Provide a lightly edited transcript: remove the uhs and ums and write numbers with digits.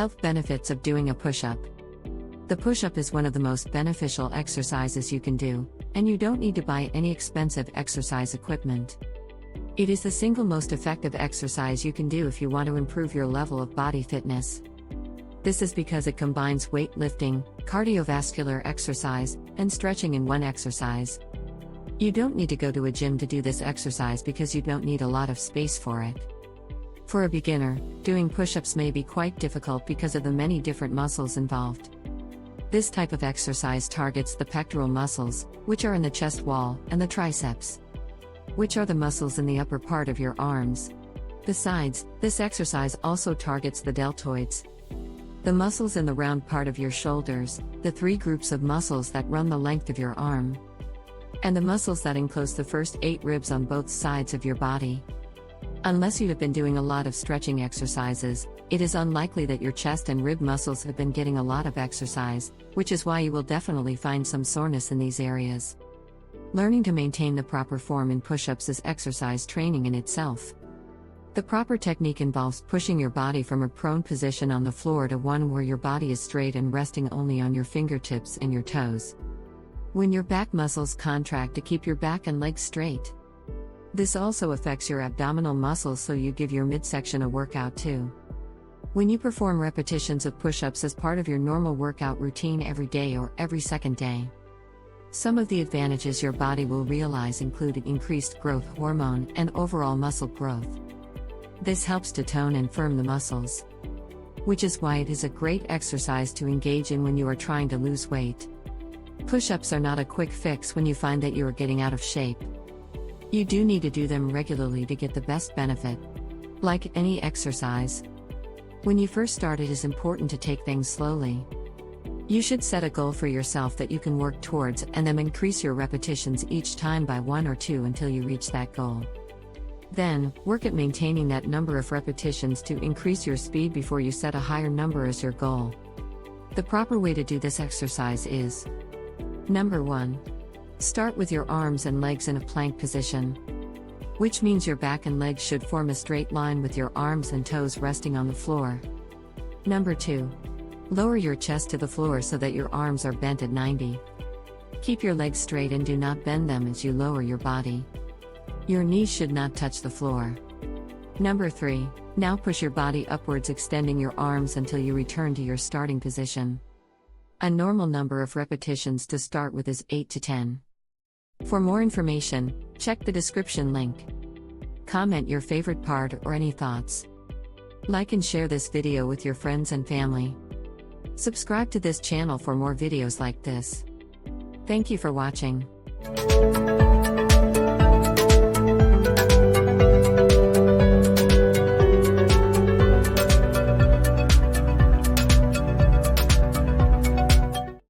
Health benefits of doing a push-up. The push-up is one of the most beneficial exercises you can do, and you don't need to buy any expensive exercise equipment. It is the single most effective exercise you can do if you want to improve your level of body fitness. This is because it combines weightlifting, cardiovascular exercise, and stretching in one exercise. You don't need to go to a gym to do this exercise because you don't need a lot of space for it. For a beginner, doing push-ups may be quite difficult because of the many different muscles involved. This type of exercise targets the pectoral muscles, which are in the chest wall, and the triceps, which are the muscles in the upper part of your arms. Besides, this exercise also targets the deltoids, the muscles in the round part of your shoulders, the 3 groups of muscles that run the length of your arm, and the muscles that enclose the first 8 ribs on both sides of your body. Unless you have been doing a lot of stretching exercises, it is unlikely that your chest and rib muscles have been getting a lot of exercise, which is why you will definitely find some soreness in these areas. Learning to maintain the proper form in push-ups is exercise training in itself. The proper technique involves pushing your body from a prone position on the floor to one where your body is straight and resting only on your fingertips and your toes. When your back muscles contract to keep your back and legs straight. This also affects your abdominal muscles, so you give your midsection a workout too. When you perform repetitions of push-ups as part of your normal workout routine every day or every second day, some of the advantages your body will realize include increased growth hormone and overall muscle growth. This helps to tone and firm the muscles, which is why it is a great exercise to engage in when you are trying to lose weight. Push-ups are not a quick fix when you find that you are getting out of shape. You do need to do them regularly to get the best benefit. Like any exercise, when you first start, it is important to take things slowly. You should set a goal for yourself that you can work towards and then increase your repetitions each time by 1 or 2 until you reach that goal. Then, work at maintaining that number of repetitions to increase your speed before you set a higher number as your goal. The proper way to do this exercise is: Number 1. Start with your arms and legs in a plank position, which means your back and legs should form a straight line with your arms and toes resting on the floor. Number 2. Lower your chest to the floor so that your arms are bent at 90. Keep your legs straight and do not bend them as you lower your body. Your knees should not touch the floor. Number 3. Now push your body upwards, extending your arms until you return to your starting position. A normal number of repetitions to start with is 8 to 10. For more information, check the description link. Comment your favorite part or any thoughts. Like and share this video with your friends and family. Subscribe to this channel for more videos like this. Thank you for watching.